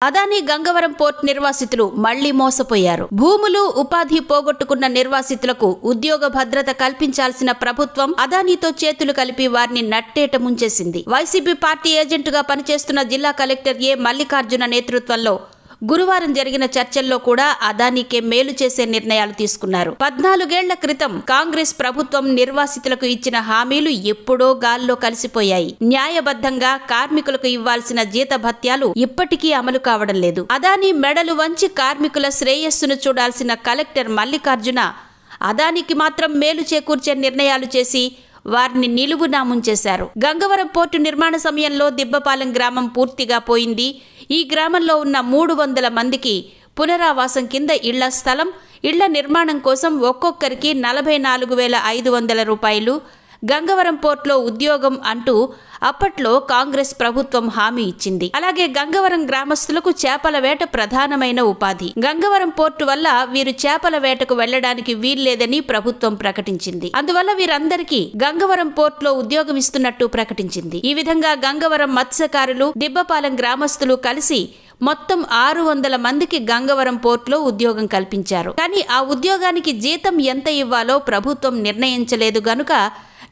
Adani Gangavaram port నిర్వాసితులు మళ్లీ మోసపోయారు. భూములు, ఉపాధి పోగొట్టుకున్న నిర్వాసితులకు ఉద్యోగ భద్రత కల్పించాల్సిన ప్రభుత్వం అదానీతో చేతులు కలిపి వారిని నట్టేట ముంచేసింది. వైసీపీ పార్టీ ఏజెంటుగా పనిచేస్తున్న జిల్లా కలెక్టర్ ఏ మల్లికార్జున నేతృత్వంలో గురువారం జరిగిన చర్చల్లో కూడా అదానీకే మేలు చేసే నిర్ణయాలు తీసుకున్నారు. 14 ఏళ్ల క్రితం కాంగ్రెస్ ప్రభుత్వం నిర్వాసితులకు ఇచ్చిన హామీలు ఎప్పుడో గాల్లో కలిసిపోయాయి. న్యాయబద్ధంగా కార్మికులకు ఇవ్వాల్సిన జీతభత్యాలు ఇప్పటికీ అమలు కావడం లేదు. అదానీ మెడలు వంచి కార్మికుల శ్రేయస్సును చూడాల్సిన కలెక్టర్ మల్లికార్జున అదానీకి మాత్రం మేలు చేకూర్చే నిర్ణయాలు చేసి వారిని నిలువునా ముంచేశారు. గంగవరం పోర్టు నిర్మాణ సమయంలో దిబ్బపాలెం గ్రామం పూర్తిగా పోయింది. ఈ గ్రామంలో ఉన్న 300 మందికి పునరావాసం కింద ఇళ్ల స్థలం, ఇళ్ల నిర్మాణం కోసం ఒక్కొక్కరికి 44,500 రూపాయలు, గంగవరం పోర్టులో ఉద్యోగం అంటూ అప్పట్లో కాంగ్రెస్ ప్రభుత్వం హామీ ఇచ్చింది. అలాగే గంగవరం గ్రామస్తులకు చేపల వేట ప్రధానమైన ఉపాధి. గంగవరం పోర్టు వల్ల వీరు చేపల వేటకు వెళ్లడానికి వీల్లేదని ప్రభుత్వం ప్రకటించింది. అందువల్ల వీరందరికీ గంగవరం పోర్టులో ఉద్యోగం ఇస్తున్నట్టు ప్రకటించింది. ఈ విధంగా గంగవరం మత్స్యకారులు, దిబ్బపాలెం గ్రామస్తులు కలిసి మొత్తం 600 మందికి గంగవరం పోర్టులో ఉద్యోగం కల్పించారు. కానీ ఆ ఉద్యోగానికి జీతం ఎంత ఇవ్వాలో ప్రభుత్వం నిర్ణయించలేదు గనుక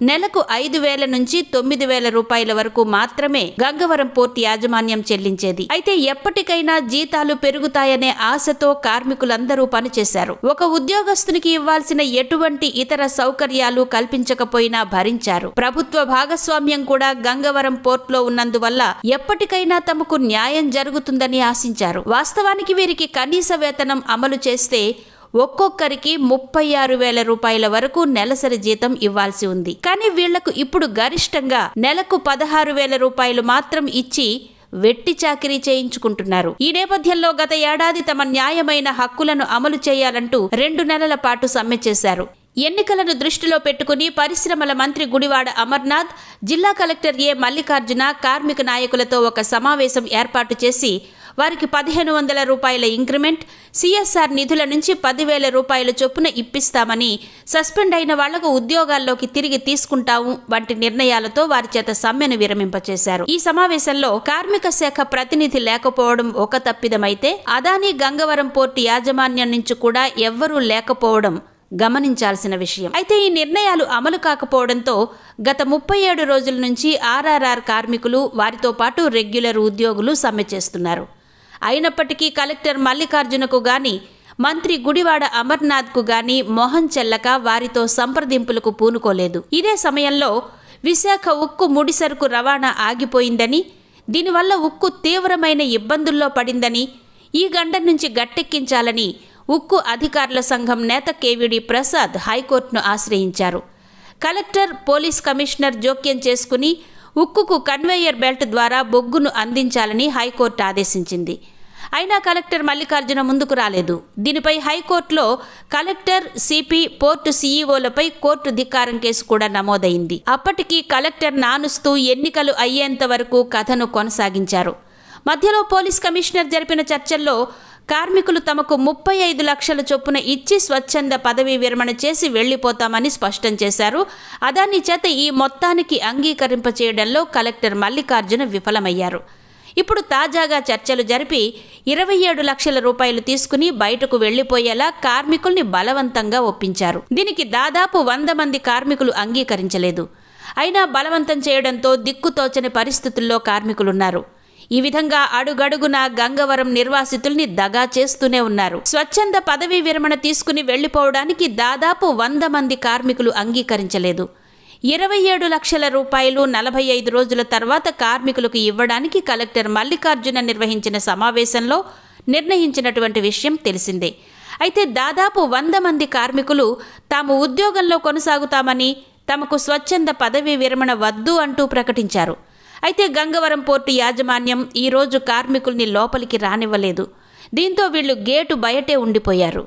నెలకు 5,000 నుంచి 9,000 రూపాయల వరకు మాత్రమే గంగవరం పోర్టు యాజమాన్యం చెల్లించేది. అయితే ఎప్పటికైనా జీతాలు పెరుగుతాయనే ఆశతో కార్మికులందరూ పనిచేశారు. ఒక ఉద్యోగస్తునికి ఇవ్వాల్సిన ఎటువంటి ఇతర సౌకర్యాలు కల్పించకపోయినా భరించారు. ప్రభుత్వ భాగస్వామ్యం కూడా గంగవరం పోర్టులో ఉన్నందువల్ల ఎప్పటికైనా తమకు న్యాయం జరుగుతుందని ఆశించారు. వాస్తవానికి వీరికి కనీస వేతనం అమలు చేస్తే ఒక్కొక్కరికి 36,000 రూపాయల వరకు నెలసరి జీతం ఇవ్వాల్సి ఉంది. కానీ వీళ్లకు ఇప్పుడు గరిష్టంగా నెలకు 16,000 రూపాయలు మాత్రం ఇచ్చి వెట్టి చాకిరీ చేయించుకుంటున్నారు. ఈ నేపథ్యంలో గత ఏడాది తమ న్యాయమైన హక్కులను అమలు చేయాలంటూ 2 నెలల పాటు సమ్మె చేశారు. ఎన్నికలను దృష్టిలో పెట్టుకుని పరిశ్రమల మంత్రి గుడివాడ అమర్నాథ్, జిల్లా కలెక్టర్ ఏ మల్లికార్జున కార్మిక నాయకులతో ఒక సమావేశం ఏర్పాటు చేసి వారికి 1,500 రూపాయల ఇంక్రిమెంట్, సిఎస్ఆర్ నిధుల నుంచి 10,000 రూపాయల చొప్పున ఇప్పిస్తామని, సస్పెండ్ అయిన వాళ్లకు ఉద్యోగాల్లోకి తిరిగి తీసుకుంటాము వంటి నిర్ణయాలతో వారి చేత సమ్మెను విరమింపచేశారు. ఈ సమావేశంలో కార్మిక శాఖ ప్రతినిధి లేకపోవడం ఒక తప్పిదమైతే అదానీ గంగవరం పోర్టు యాజమాన్యం నుంచి కూడా ఎవ్వరూ లేకపోవడం గమనించాల్సిన విషయం. అయితే ఈ నిర్ణయాలు అమలు కాకపోవడంతో గత 37 రోజుల నుంచి ఆర్ఆర్ఆర్ కార్మికులు, వారితో పాటు రెగ్యులర్ ఉద్యోగులు సమ్మె చేస్తున్నారు. అయినప్పటికీ కలెక్టర్ మల్లికార్జునకు గాని, మంత్రి గుడివాడ అమర్నాథ్కు గాని మొహం చెల్లక వారితో సంప్రదింపులకు పూనుకోలేదు. ఇదే సమయంలో విశాఖ ఉక్కు ముడిసరుకు రవాణా ఆగిపోయిందని, దీనివల్ల ఉక్కు తీవ్రమైన ఇబ్బందుల్లో పడిందని, ఈ గండం నుంచి గట్టెక్కించాలని ఉక్కు అధికారుల సంఘం నేత కేవీడి ప్రసాద్ హైకోర్టును ఆశ్రయించారు. కలెక్టర్, పోలీస్ కమిషనర్ జోక్యం చేసుకుని ఉక్కుకు కన్వేయర్ బెల్ట్ ద్వారా బొగ్గును అందించాలని హైకోర్టు ఆదేశించింది. అయినా కలెక్టర్ మల్లికార్జున ముందుకు రాలేదు. దీనిపై హైకోర్టులో కలెక్టర్, సిపి, పోర్టు సీఈఓలపై కోర్టు ధిక్కారం కేసు కూడా నమోదైంది. అప్పటికి కలెక్టర్ నానుస్తూ ఎన్నికలు అయ్యేంత వరకు కథను కొనసాగించారు. మధ్యలో పోలీస్ కమిషనర్ జరిపిన చర్చల్లో కార్మికులు తమకు 35 లక్షల చొప్పున ఇచ్చి స్వచ్ఛంద పదవీ విరమణ చేసి వెళ్లిపోతామని స్పష్టం చేశారు. అదానీ చేత ఈ మొత్తానికి అంగీకరింపచేయడంలో కలెక్టర్ మల్లికార్జున విఫలమయ్యారు. ఇప్పుడు తాజాగా చర్చలు జరిపి 27 లక్షల రూపాయలు తీసుకుని బయటకు వెళ్లిపోయేలా కార్మికుల్ని బలవంతంగా ఒప్పించారు. దీనికి దాదాపు 100 మంది కార్మికులు అంగీకరించలేదు. అయినా బలవంతం చేయడంతో దిక్కుతోచని పరిస్థితుల్లో కార్మికులున్నారు. ఈ విధంగా అడుగడుగునా గంగవరం నిర్వాసితుల్ని దగా చేస్తూనే ఉన్నారు. స్వచ్ఛంద పదవీ విరమణ తీసుకుని వెళ్లిపోవడానికి దాదాపు 100 మంది కార్మికులు అంగీకరించలేదు. 27 లక్షల రూపాయలు 45 రోజుల తర్వాత కార్మికులకు ఇవ్వడానికి కలెక్టర్ మల్లికార్జున నిర్వహించిన సమావేశంలో నిర్ణయించినటువంటి విషయం తెలిసిందే. అయితే దాదాపు 100 మంది కార్మికులు తాము ఉద్యోగంలో కొనసాగుతామని, తమకు స్వచ్ఛంద పదవీ విరమణ వద్దు అంటూ ప్రకటించారు. అయితే గంగవరం పోర్టు యాజమాన్యం ఈ రోజు కార్మికుల్ని లోపలికి రానివ్వలేదు. దీంతో వీళ్లు గేటు బయటే ఉండిపోయారు.